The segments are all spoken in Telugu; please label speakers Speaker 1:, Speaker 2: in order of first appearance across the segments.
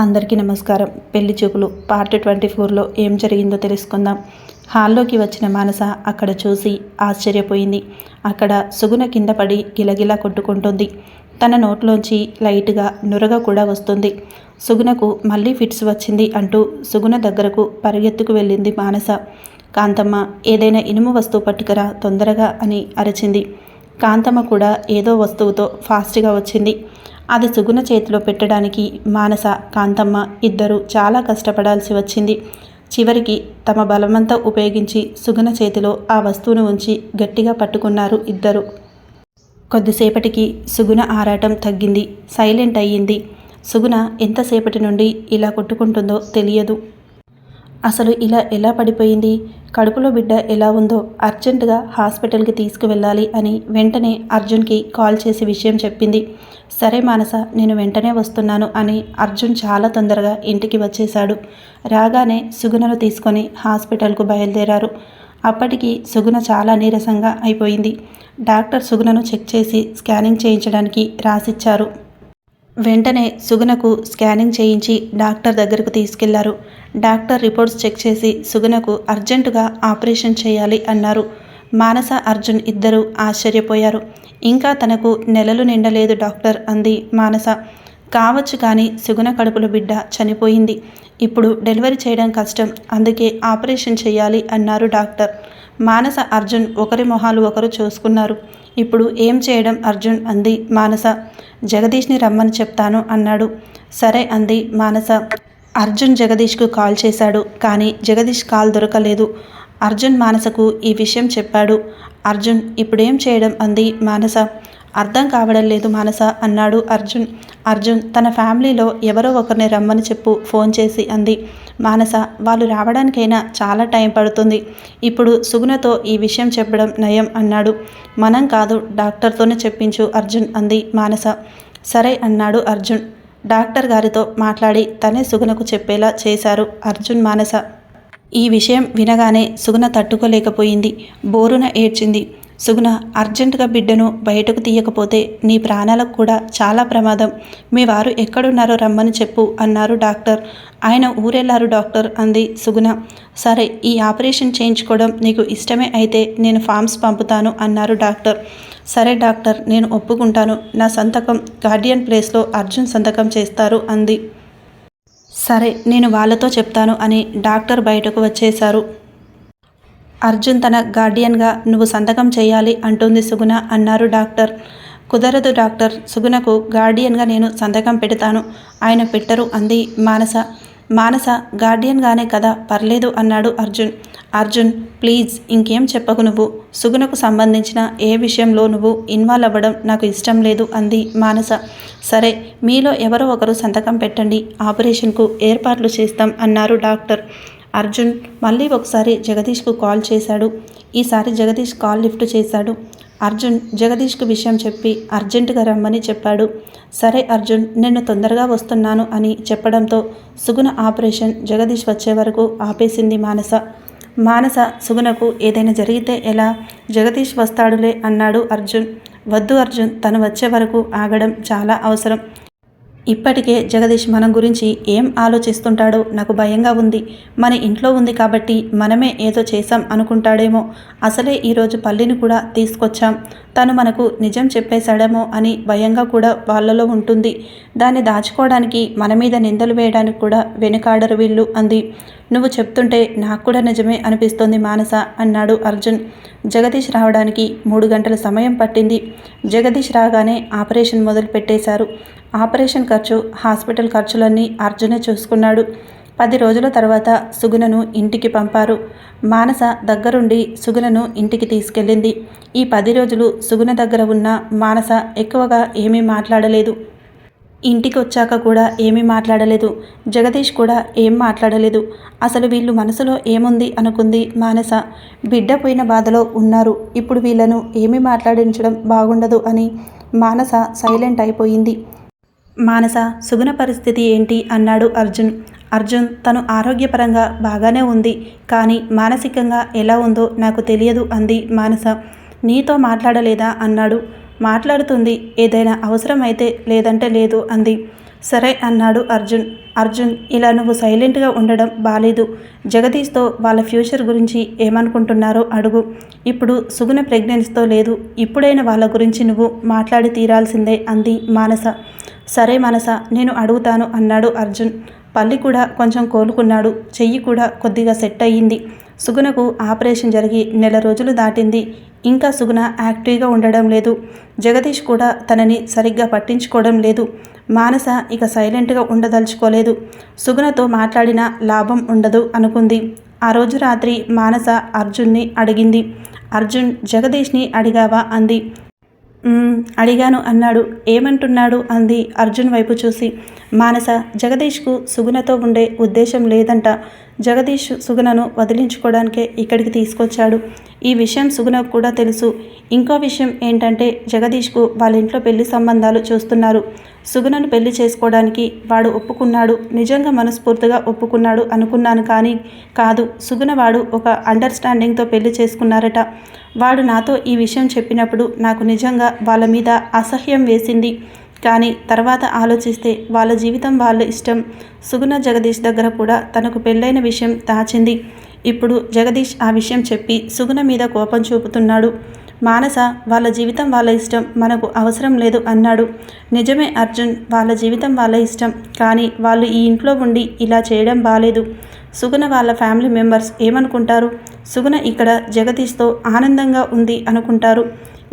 Speaker 1: అందరికీ నమస్కారం. పెళ్లి చూపులు పార్ట్ 24లో ఏం జరిగిందో తెలుసుకుందాం. హాల్లోకి వచ్చిన మానస అక్కడ చూసి ఆశ్చర్యపోయింది. అక్కడ సుగుణ కింద పడి గిలగిలా కొట్టుకుంటుంది. తన నోట్లోంచి లైట్గా నురగ కూడా వస్తుంది. సుగుణకు మళ్ళీ ఫిట్స్ వచ్చింది అంటూ సుగుణ దగ్గరకు పరిగెత్తుకు వెళ్ళింది మానస. కాంతమ్మ, ఏదైనా ఇనుము వస్తువు పట్టుకురా తొందరగా అని అరిచింది. కాంతమ్మ కూడా ఏదో వస్తువుతో ఫాస్ట్గా వచ్చింది. అది సుగుణ చేతిలో పెట్టడానికి మానస, కాంతమ్మ ఇద్దరు చాలా కష్టపడాల్సి వచ్చింది. చివరికి తమ బలమంతా ఉపయోగించి సుగుణ చేతిలో ఆ వస్తువును ఉంచి గట్టిగా పట్టుకున్నారు ఇద్దరు. కొద్దిసేపటికి సుగుణ ఆరాటం తగ్గింది, సైలెంట్ అయ్యింది. సుగుణ ఎంతసేపటి నుండి ఇలా కొట్టుకుంటుందో తెలియదు. అసలు ఇలా ఎలా పడిపోయింది? కడుపులో బిడ్డ ఎలా ఉందో? అర్జెంటుగా హాస్పిటల్కి తీసుకువెళ్ళాలి అని వెంటనే అర్జున్కి కాల్ చేసి విషయం చెప్పింది. సరే మానస, నేను వెంటనే వస్తున్నాను అని అర్జున్ చాలా తొందరగా ఇంటికి వచ్చేశాడు. రాగానే సుగుణను తీసుకొని హాస్పిటల్కు బయలుదేరారు. అప్పటికి సుగుణ చాలా నీరసంగా అయిపోయింది. డాక్టర్ సుగుణను చెక్ చేసి స్కానింగ్ చేయించడానికి రాసిచ్చారు. వెంటనే సుగుణకు స్కానింగ్ చేయించి డాక్టర్ దగ్గరకు తీసుకెళ్లారు. డాక్టర్ రిపోర్ట్స్ చెక్ చేసి సుగుణకు అర్జెంటుగా ఆపరేషన్ చేయాలి అన్నారు. మానస, అర్జున్ ఇద్దరూ ఆశ్చర్యపోయారు. ఇంకా తనకు నెలలు నిండలేదు డాక్టర్ అంది మానస. కావచ్చు, కానీ సుగుణ కడుపులో బిడ్డ చనిపోయింది. ఇప్పుడు డెలివరీ చేయడం కష్టం, అందుకే ఆపరేషన్ చేయాలి అన్నారు డాక్టర్. మానస, అర్జున్ ఒకరి మొహాలు ఒకరు చూసుకున్నారు. ఇప్పుడు ఏం చేయడం అర్జున్ అంది మానస. జగదీష్ని రమ్మని చెప్తాను అన్నాడు. సరే అంది మానస. అర్జున్ జగదీష్కు కాల్ చేశాడు, కానీ జగదీష్ కాల్ దొరకలేదు. అర్జున్ మానసకు ఈ విషయం చెప్పాడు. అర్జున్ ఇప్పుడేం చేయడం అంది మానస. అర్థం కావడం లేదు మానస అన్నాడు అర్జున్. అర్జున్ తన ఫ్యామిలీలో ఎవరో ఒకరిని రమ్మని చెప్పు ఫోన్ చేసి అంది మానస. వాళ్ళు రావడానికైనా చాలా టైం పడుతుంది. ఇప్పుడు సుగుణతో ఈ విషయం చెప్పడం నయం అన్నాడు. మనం కాదు, డాక్టర్తోనే చెప్పించు అర్జున్ అంది మానస. సరే అన్నాడు అర్జున్. డాక్టర్ గారితో మాట్లాడి తనే సుగుణకు చెప్పేలా చేశారు అర్జున్, మానస. ఈ విషయం వినగానే సుగుణ తట్టుకోలేకపోయింది. బోరున ఏడ్చింది. సుగుణ, అర్జెంటుగా బిడ్డను బయటకు తీయకపోతే నీ ప్రాణాలకు కూడా చాలా ప్రమాదం. మీ వారు ఎక్కడున్నారో రమ్మని చెప్పు అన్నారు డాక్టర్. ఆయన ఊరెళ్ళారు డాక్టర్ అంది సుగుణ. సరే, ఈ ఆపరేషన్ చేయించుకోవడం నీకు ఇష్టమే అయితే నేను ఫామ్స్ పంపుతాను అన్నారు డాక్టర్. సరే డాక్టర్, నేను ఒప్పుకుంటాను. నా సంతకం గార్డియన్ ప్లేస్లో అర్జున్ సంతకం చేస్తారు అంది. సరే, నేను వాళ్ళతో చెప్తాను అని డాక్టర్ బయటకు వచ్చేశారు. అర్జున్ తన గార్డియన్గా నువ్వు సంతకం చేయాలి అంటుంది సుగుణ అన్నారు డాక్టర్. కుదరదు డాక్టర్, సుగుణకు గార్డియన్గా నేను సంతకం పెడతాను, ఆయన పెట్టరు అంది మానస. మానస, గార్డియన్గానే కదా, పర్లేదు అన్నాడు అర్జున్. అర్జున్ ప్లీజ్ ఇంకేం చెప్పకు, నువ్వు సుగుణకు సంబంధించిన ఏ విషయంలో నువ్వు ఇన్వాల్వ్ అవ్వడం నాకు ఇష్టం లేదు అంది మానస. సరే, మీలో ఎవరో ఒకరు సంతకం పెట్టండి, ఆపరేషన్కు ఏర్పాట్లు చేస్తాం అన్నారు డాక్టర్. అర్జున్ మళ్ళీ ఒకసారి జగదీష్కు కాల్ చేశాడు. ఈసారి జగదీష్ కాల్ లిఫ్ట్ చేశాడు. అర్జున్ జగదీష్కు విషయం చెప్పి అర్జెంటుగా రమ్మని చెప్పాడు. సరే అర్జున్, నేను తొందరగా వస్తున్నాను అని చెప్పడంతో సుగుణ ఆపరేషన్ జగదీష్ వచ్చే వరకు ఆపేసింది మానస. మానస, సుగుణకు ఏదైనా జరిగితే ఎలా? జగదీష్ వస్తాడులే అన్నాడు అర్జున్. వద్దు అర్జున్, తను వచ్చే వరకు ఆగడం చాలా అవసరం. ఇప్పటికే జగదీష్ మన గురించి ఏం ఆలోచిస్తుంటాడో నాకు భయంగా ఉంది. మన ఇంట్లో ఉంది కాబట్టి మనమే ఏదో చేశాం అనుకుంటాడేమో. అసలే ఈరోజు పల్లిని కూడా తీసుకొచ్చాం, తను మనకు నిజం చెప్పేశాడేమో అని భయంగా కూడా వాళ్ళలో ఉంటుంది. దాన్ని దాచుకోవడానికి మన మీద నిందలు వేయడానికి కూడా వెనుకాడరు వీళ్ళు అంది. నువ్వు చెప్తుంటే నాకు కూడా నిజమే అనిపిస్తోంది మానస అన్నాడు అర్జున్. జగదీష్ రావడానికి 3 గంటల సమయం పట్టింది. జగదీష్ రాగానే ఆపరేషన్ మొదలు పెట్టేశారు. ఆపరేషన్ ఖర్చు, హాస్పిటల్ ఖర్చులన్నీ అర్జునే చూసుకున్నాడు. 10 రోజుల తర్వాత సుగుణను ఇంటికి పంపారు. మానస దగ్గరుండి సుగుణను ఇంటికి తీసుకెళ్ళింది. ఈ 10 రోజులు సుగుణ దగ్గర ఉన్న మానస ఎక్కువగా ఏమీ మాట్లాడలేదు. ఇంటికి వచ్చాక కూడా ఏమీ మాట్లాడలేదు. జగదీష్ కూడా ఏం మాట్లాడలేదు. అసలు వీళ్ళు మనసులో ఏముంది అనుకుంది మానస. బిడ్డ పోయిన బాధలో ఉన్నారు, ఇప్పుడు వీళ్ళను ఏమీ మాట్లాడించడం బాగుండదు అని మానస సైలెంట్ అయిపోయింది. మానస, సుగుణ పరిస్థితి ఏంటి అన్నాడు అర్జున్. అర్జున్, తను ఆరోగ్యపరంగా బాగానే ఉంది, కానీ మానసికంగా ఎలా ఉందో నాకు తెలియదు అంది మానస. నీతో మాట్లాడలేదా అన్నాడు. మాట్లాడుతుంది, ఏదైనా అవసరం అయితే, లేదంటే లేదు అంది. సరే అన్నాడు అర్జున్. అర్జున్, ఇలా నువ్వు సైలెంట్గా ఉండడం బాలేదు. జగదీష్తో వాళ్ళ ఫ్యూచర్ గురించి ఏమనుకుంటున్నారో అడుగు. ఇప్పుడు సుగుణ ప్రెగ్నెన్సీతో లేదు. ఇప్పుడైనా వాళ్ళ గురించి నువ్వు మాట్లాడి తీరాల్సిందే అంది మానస. సరే మానస, నేను అడుగుతాను అన్నాడు అర్జున్. పల్లి కూడా కొంచెం కోలుకున్నాడు. చెయ్యి కూడా కొద్దిగా సెట్ అయ్యింది. సుగుణకు ఆపరేషన్ జరిగి నెల రోజులు దాటింది. ఇంకా సుగుణ యాక్టివ్గా ఉండడం లేదు. జగదీష్ కూడా తనని సరిగ్గా పట్టించుకోవడం లేదు. మానస ఇక సైలెంట్గా ఉండదలుచుకోలేదు. సుగుణతో మాట్లాడిన లాభం ఉండదు అనుకుంది. ఆ రోజు రాత్రి మానస అర్జున్ని అడిగింది. అర్జున్, జగదీష్ని అడిగావా అంది. అడిగాను అన్నాడు. ఏమంటున్నాడు అంది అర్జున్ వైపు చూసి. మానస, జగదీష్కు సుగుణతో ఉండే ఉద్దేశం లేదంట. జగదీష్ సుగుణను వదిలించుకోవడానికే ఇక్కడికి తీసుకొచ్చాడు. ఈ విషయం సుగుణకు కూడా తెలుసు. ఇంకో విషయం ఏంటంటే జగదీష్కు వాళ్ళ ఇంట్లో పెళ్లి సంబంధాలు చూస్తున్నారు. సుగుణను పెళ్లి చేసుకోవడానికి వాడు ఒప్పుకున్నాడు. నిజంగా మనస్ఫూర్తిగా ఒప్పుకున్నాడు అనుకున్నాను, కానీ కాదు. సుగుణ వాడు ఒక అండర్స్టాండింగ్తో పెళ్లి చేసుకున్నారట. వాడు నాతో ఈ విషయం చెప్పినప్పుడు నాకు నిజంగా వాళ్ళ మీద అసహ్యం వేసింది. కానీ తర్వాత ఆలోచిస్తే వాళ్ళ జీవితం వాళ్ళ ఇష్టం. సుగుణ జగదీష్ దగ్గర కూడా తనకు పెళ్ళైన విషయం దాచింది. ఇప్పుడు జగదీష్ ఆ విషయం చెప్పి సుగుణ మీద కోపం చూపుతున్నాడు. మానస, వాళ్ళ జీవితం వాళ్ళ ఇష్టం, మనకు అవసరం లేదు అన్నాడు. నిజమే అర్జున్, వాళ్ళ జీవితం వాళ్ళ ఇష్టం, కానీ వాళ్ళు ఈ ఇంట్లో ఉండి ఇలా చేయడం బాలేదు. సుగుణ వాళ్ళ ఫ్యామిలీ మెంబర్స్ ఏమనుకుంటారు? సుగుణ ఇక్కడ జగదీష్తో ఆనందంగా ఉంది అనుకుంటారు.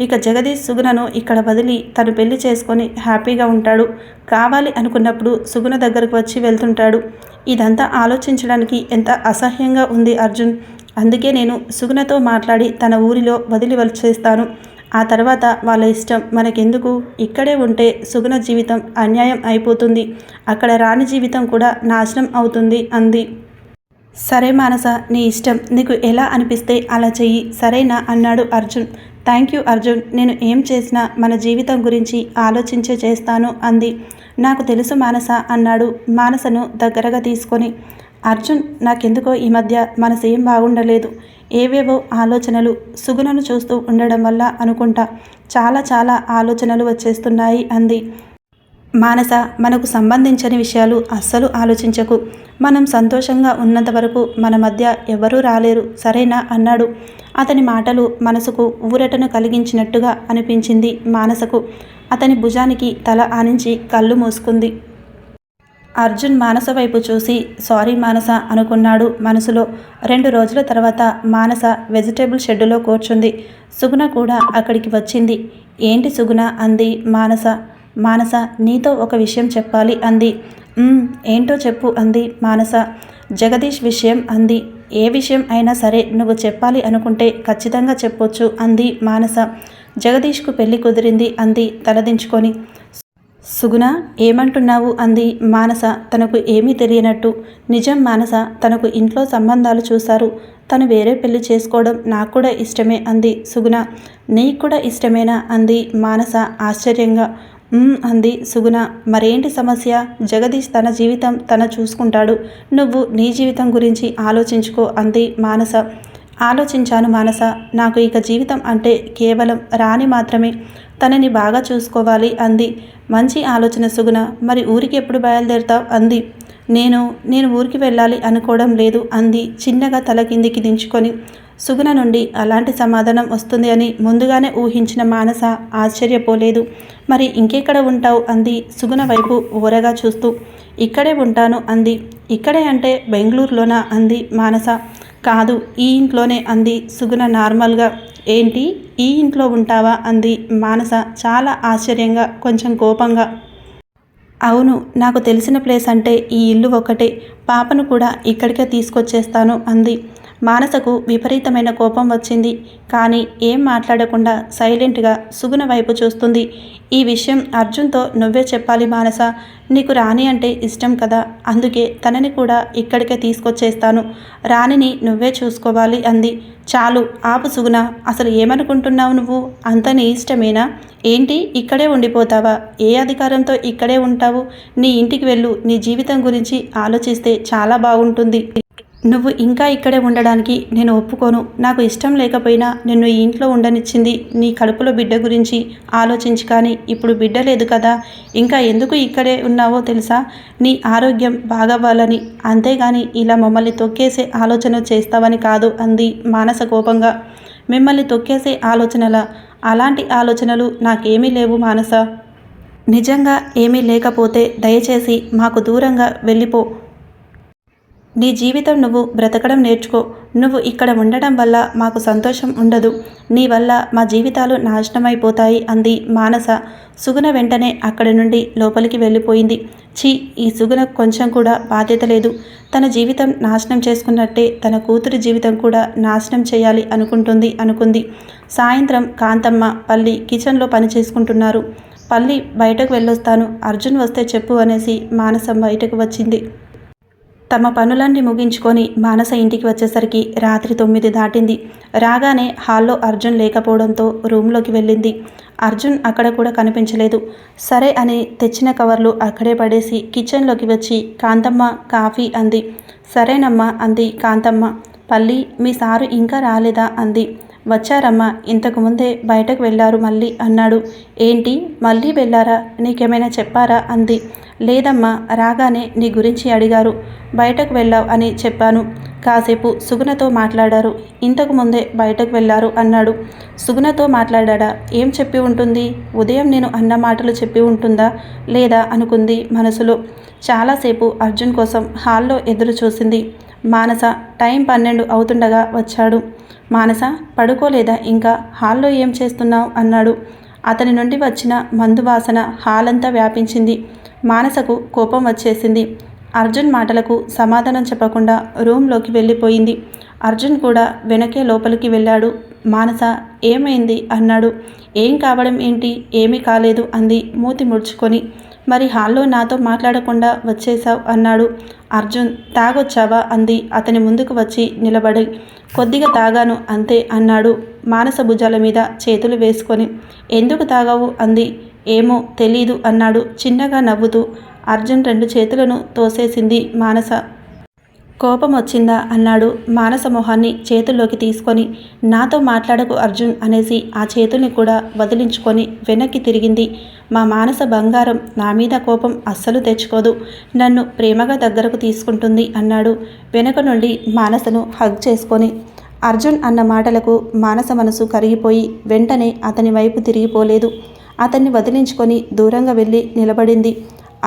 Speaker 1: ఇక జగదీష్ సుగుణను ఇక్కడ వదిలి తను పెళ్లి చేసుకొని హ్యాపీగా ఉంటాడు. కావాలి అనుకున్నప్పుడు సుగుణ దగ్గరకు వచ్చి వెళ్తుంటాడు. ఇదంతా ఆలోచించడానికి ఎంత అసహ్యంగా ఉంది అర్జున్. అందుకే నేను సుగుణతో మాట్లాడి తన ఊరిలో వదిలి వచ్చేస్తాను. ఆ తర్వాత వాళ్ళ ఇష్టం, మనకెందుకు? ఇక్కడే ఉంటే సుగుణ జీవితం అన్యాయం అయిపోతుంది. అక్కడ రాణి జీవితం కూడా నాశనం అవుతుంది అంది. సరే మానస, నీ ఇష్టం. నీకు ఎలా అనిపిస్తే అలా చెయ్యి, సరేనా అన్నాడు అర్జున్. థ్యాంక్ యూ అర్జున్, నేను ఏం చేసినా మన జీవితం గురించి ఆలోచించే చేస్తాను అంది. నాకు తెలుసు మానస అన్నాడు మానసను దగ్గరగా తీసుకొని. అర్జున్, నాకెందుకో ఈ మధ్య మనసు ఏం బాగుండలేదు. ఏవేవో ఆలోచనలు సుగుణను చూస్తూ ఉండడం వల్ల అనుకుంటా. చాలా ఆలోచనలు వచ్చేస్తున్నాయి అంది. మానస, మనకు సంబంధించని విషయాలు అస్సలు ఆలోచించకు. మనం సంతోషంగా ఉన్నంత వరకు మన మధ్య ఎవరూ రాలేరు, సరేనా అన్నాడు. అతని మాటలు మనసుకు ఊరటను కలిగించినట్టుగా అనిపించింది మానసకు. అతని భుజానికి తల ఆనించి కళ్ళు మూసుకుంది. అర్జున్ మానస వైపు చూసి సారీ మానస అనుకున్నాడు మనసులో. 2 రోజుల తర్వాత మానస వెజిటేబుల్ షెడ్డులో కూర్చుంది. సుగుణ కూడా అక్కడికి వచ్చింది. ఏంటి సుగుణ అంది మానస. మానస, నీతో ఒక విషయం చెప్పాలి అంది. ఏంటో చెప్పు అంది మానస. జగదీష్ విషయం అంది. ఏ విషయం అయినా సరే నువ్వు చెప్పాలి అనుకుంటే ఖచ్చితంగా చెప్పొచ్చు అంది మానస. జగదీష్కు పెళ్లి కుదిరింది అంది తలదించుకొని. సుగుణ, ఏమంటున్నావు అంది మానస తనకు ఏమీ తెలియనట్టు. నిజం మానస, తనకు ఇంట్లో సంబంధాలు చూశారు. తను వేరే పెళ్లి చేసుకోవడం నాకు కూడా ఇష్టమే అంది సుగుణ. నీకు కూడా ఇష్టమేనా అంది మానస ఆశ్చర్యంగా. అంది సుగుణ. మరేంటి సమస్య? జగదీష్ తన జీవితం తన చూసుకుంటాడు. నువ్వు నీ జీవితం గురించి ఆలోచించుకో అంది మానస. ఆలోచించాను మానస. నాకు ఇక జీవితం అంటే కేవలం రాణి మాత్రమే. తనని బాగా చూసుకోవాలి అంది. మంచి ఆలోచన సుగుణ. మరి ఊరికి ఎప్పుడు బయలుదేరుతావు అంది. నేను ఊరికి వెళ్ళాలి అనుకోవడం లేదు అంది చిన్నగా తల కిందికి దించుకొని. సుగుణ నుండి అలాంటి సమాధానం వస్తుంది అని ముందుగానే ఊహించిన మానస ఆశ్చర్యపోలేదు. మరి ఇంకెక్కడ ఉంటావు అంది సుగుణ వైపు ఓరగా చూస్తూ. ఇక్కడే ఉంటాను అంది. ఇక్కడే అంటే బెంగళూరులోనా అంది మానస. కాదు, ఈ ఇంట్లోనే అంది సుగుణ నార్మల్గా. ఏంటి, ఈ ఇంట్లో ఉంటావా అంది మానస చాలా ఆశ్చర్యంగా, కొంచెం కోపంగా. అవును, నాకు తెలిసిన ప్లేస్ అంటే ఈ ఇల్లు ఒక్కటే. పాపను కూడా ఇక్కడికే తీసుకొచ్చేస్తాను అంది. మానసకు విపరీతమైన కోపం వచ్చింది. కానీ ఏం మాట్లాడకుండా సైలెంట్గా సుగుణ వైపు చూస్తుంది. ఈ విషయం అర్జున్తో నువ్వే చెప్పాలి మానస. నీకు రాణి అంటే ఇష్టం కదా, అందుకే తనని కూడా ఇక్కడికే తీసుకొచ్చేస్తాను. రాణిని నువ్వే చూసుకోవాలి అంది. చాలు ఆపు సుగుణ, అసలు ఏమనుకుంటున్నావు నువ్వు? అంత నీ ఇష్టమేనా? ఏంటి ఇక్కడే ఉండిపోతావా? ఏ అధికారంతో ఇక్కడే ఉంటావు? నీ ఇంటికి వెళ్ళు. నీ జీవితం గురించి ఆలోచిస్తే చాలా బాగుంటుంది. నువ్వు ఇంకా ఇక్కడే ఉండడానికి నేను ఒప్పుకోను. నాకు ఇష్టం లేకపోయినా నిన్ను ఈ ఇంట్లో ఉండనిచ్చింది నీ కడుపులో బిడ్డ గురించి ఆలోచించి. కానీ ఇప్పుడు బిడ్డ లేదు కదా, ఇంకా ఎందుకు ఇక్కడే ఉన్నావో తెలుసా? నీ ఆరోగ్యం బాగవ్వాలని. అంతేగాని ఇలా మమ్మల్ని తొక్కేసే ఆలోచన చేస్తావని కాదు అంది మానస కోపంగా. మిమ్మల్ని తొక్కేసే ఆలోచనలా? అలాంటి ఆలోచనలు నాకేమీ లేవు మానస. నిజంగా ఏమీ లేకపోతే దయచేసి మాకు దూరంగా వెళ్ళిపో. నీ జీవితం నువ్వు బ్రతకడం నేర్చుకో. నువ్వు ఇక్కడ ఉండడం వల్ల మాకు సంతోషం ఉండదు. నీ వల్ల మా జీవితాలు నాశనమైపోతాయి అంది మానస. సుగుణ వెంటనే అక్కడి నుండి లోపలికి వెళ్ళిపోయింది. ఛీ, ఈ సుగుణకు కొంచెం కూడా బాధ్యత లేదు. తన జీవితం నాశనం చేసుకున్నట్టే తన కూతురి జీవితం కూడా నాశనం చేయాలి అనుకుంది. సాయంత్రం కాంతమ్మ, పల్లి కిచెన్లో పని చేసుకుంటున్నారు. పల్లి బయటకు వెళ్ళొస్తాను, అర్జున్ వస్తే చెప్పు అనేసి మానస బయటకు వచ్చింది. తమ పనులన్నీ ముగించుకొని మానస ఇంటికి వచ్చేసరికి రాత్రి 9 దాటింది. రాగానే హాల్లో అర్జున్ లేకపోవడంతో రూమ్లోకి వెళ్ళింది. అర్జున్ అక్కడ కూడా కనిపించలేదు. సరే అని తెచ్చిన కవర్లు అక్కడే పడేసి కిచెన్లోకి వచ్చి కాంతమ్మ కాఫీ అంది. సరేనమ్మా అంది కాంతమ్మ. పల్లి, మీ సారు ఇంకా రాలేదా అంది. వచ్చారమ్మా, ఇంతకుముందే బయటకు వెళ్ళారు మళ్ళీ అన్నాడు. ఏంటి, మళ్ళీ వెళ్ళారా? నీకేమైనా చెప్పారా అంది. లేదమ్మా, రాగానే నీ గురించి అడిగారు. బయటకు వెళ్ళావు అని చెప్పాను. కాసేపు సుగుణతో మాట్లాడారు. ఇంతకుముందే బయటకు వెళ్ళారు అన్నాడు. సుగుణతో మాట్లాడా? ఏం చెప్పి ఉంటుంది? ఉదయం నేను అన్న మాటలు చెప్పి ఉంటుందా లేదా అనుకుంది మనసులో. చాలాసేపు అర్జున్ కోసం హాల్లో ఎదురు చూసింది. మానస టైం 12 అవుతుండగా వచ్చాడు. మానస, పడుకోలేదా ఇంకా? హాల్లో ఏం చేస్తున్నావు అన్నాడు. అతని నుండి వచ్చిన మందు వాసన హాలంతా వ్యాపించింది. మానసకు కోపం వచ్చేసింది. అర్జున్ మాటలకు సమాధానం చెప్పకుండా రూమ్లోకి వెళ్ళిపోయింది. అర్జున్ కూడా వెనకే లోపలికి వెళ్ళాడు. మానస, ఏమైంది అన్నాడు. ఏం కావడం ఏంటి, ఏమీ కాలేదు అంది మూతి ముడుచుకొని. మరి హాల్లో నాతో మాట్లాడకుండా వచ్చేశావు అన్నాడు. అర్జున్, తాగొచ్చావా అంది అతని ముందుకు వచ్చి నిలబడి. కొద్దిగా తాగాను అంతే అన్నాడు మానస భుజాల మీద చేతులు వేసుకొని. ఎందుకు తాగావు అంది. ఏమో తెలీదు అన్నాడు చిన్నగా నవ్వుతూ. అర్జున్ 2 చేతులను తోసేసింది మానస. కోపం వచ్చిందా అన్నాడు మానస మొహాన్ని చేతుల్లోకి తీసుకొని. నాతో మాట్లాడకు అర్జున్ అనేసి ఆ చేతుల్ని కూడా వదిలించుకొని వెనక్కి తిరిగింది. మా మానస బంగారం నా మీద కోపం అస్సలు తెచ్చుకోదు. నన్ను ప్రేమగా దగ్గరకు తీసుకుంటుంది అన్నాడు వెనక నుండి మానసను హగ్ చేసుకొని. అర్జున్ అన్న మాటలకు మానస మనసు కరిగిపోయి వెంటనే అతని వైపు తిరిగిపోలేదు. అతన్ని వదిలించుకొని దూరంగా వెళ్ళి నిలబడింది.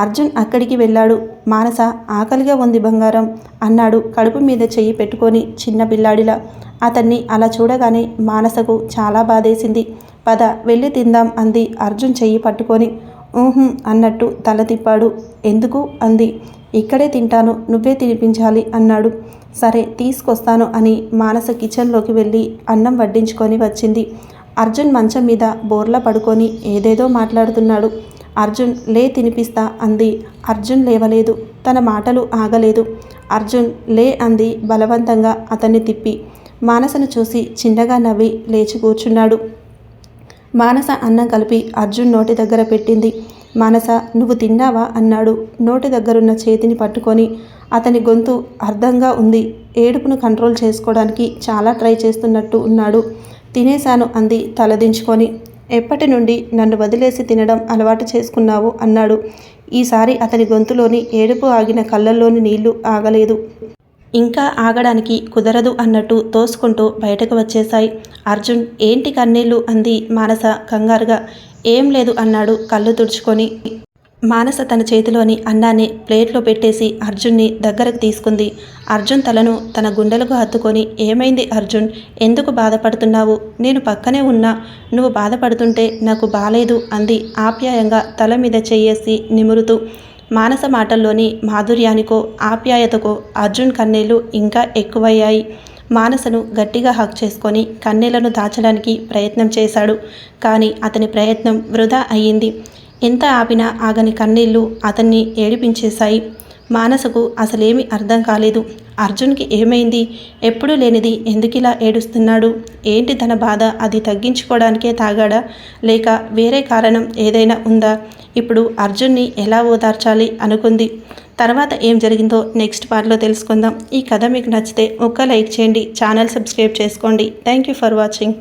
Speaker 1: అర్జున్ అక్కడికి వెళ్ళాడు. మానస, ఆకలిగా ఉంది బంగారం అన్నాడు కడుపు మీద చెయ్యి పెట్టుకొని చిన్న పిల్లాడిలా. అతన్ని అలా చూడగానే మానసకు చాలా బాధేసింది. పద వెళ్ళి తిందాం అంది అర్జున్ చెయ్యి పట్టుకొని. ఊహు అన్నట్టు తల తిప్పాడు. ఎందుకు అంది. ఇక్కడే తింటాను, నువ్వే తినిపించాలి అన్నాడు. సరే తీసుకొస్తాను అని మానస కిచెన్లోకి వెళ్ళి అన్నం వడ్డించుకొని వచ్చింది. అర్జున్ మంచం మీద బోర్లా పడుకొని ఏదేదో మాట్లాడుతున్నాడు. అర్జున్, లే తినిపిస్తా అంది. అర్జున్ లేవలేదు. తన మాటలు ఆగలేదు. అర్జున్ లే అంది బలవంతంగా అతన్ని తిప్పి. మానసను చూసి చిన్నగా నవ్వి లేచి కూర్చున్నాడు. మానస అన్నం కలిపి అర్జున్ నోటి దగ్గర పెట్టింది. మానస, నువ్వు తిన్నావా అన్నాడు నోటి దగ్గరున్న చేతిని పట్టుకొని. అతని గొంతు అర్థంగా ఉంది. ఏడుపును కంట్రోల్ చేసుకోవడానికి చాలా ట్రై చేస్తున్నట్టు ఉన్నాడు. తినేశాను అంది తలదించుకొని. ఎప్పటి నుండి నన్ను వదిలేసి తినడం అలవాటు చేసుకున్నావు అన్నాడు. ఈసారి అతని గొంతులోని ఏడుపు ఆగిన కళ్ళల్లోని నీళ్లు ఆగలేదు. ఇంకా ఆగడానికి కుదరదు అన్నట్టు తోసుకుంటూ బయటకు వచ్చేశాయి. అర్జున్, ఏంటి కన్నీళ్ళు అంది మానస కంగారుగా. ఏం లేదు అన్నాడు కళ్ళు తుడుచుకొని. మానస తన చేతిలోని అన్నాన్ని ప్లేట్లో పెట్టేసి అర్జున్ని దగ్గరకు తీసుకుంది. అర్జున్ తలను తన గుండెలకు హత్తుకొని, ఏమైంది అర్జున్, ఎందుకు బాధపడుతున్నావు? నేను పక్కనే ఉన్నా, నువ్వు బాధపడుతుంటే నాకు బాలేదు అంది ఆప్యాయంగా తల మీద చెయ్యేసి నిమురుతూ. మానస మాటల్లోని మాధుర్యానికో ఆప్యాయతకో అర్జున్ కన్నీళ్లు ఇంకా ఎక్కువయ్యాయి. మానసను గట్టిగా హక్ చేసుకొని కన్నీళ్లను దాచడానికి ప్రయత్నం చేశాడు. కానీ అతని ప్రయత్నం వృధా అయ్యింది. ఎంత ఆపినా ఆగని కన్నీళ్లు అతన్ని ఏడిపించేశాయి. మానసకు అసలేమీ అర్థం కాలేదు. అర్జున్కి ఏమైంది? ఎప్పుడూ లేనిది ఎందుకిలా ఏడుస్తున్నాడు? ఏంటి తన బాధ? అది తగ్గించుకోవడానికే తాగాడా, లేక వేరే కారణం ఏదైనా ఉందా? ఇప్పుడు అర్జున్ని ఎలా ఓదార్చాలి అనుకుంది. తర్వాత ఏం జరిగిందో నెక్స్ట్ పార్ట్లో తెలుసుకుందాం. ఈ కథ మీకు నచ్చితే ఒక్క లైక్ చేయండి, ఛానల్ సబ్స్క్రైబ్ చేసుకోండి. Thank you for watching.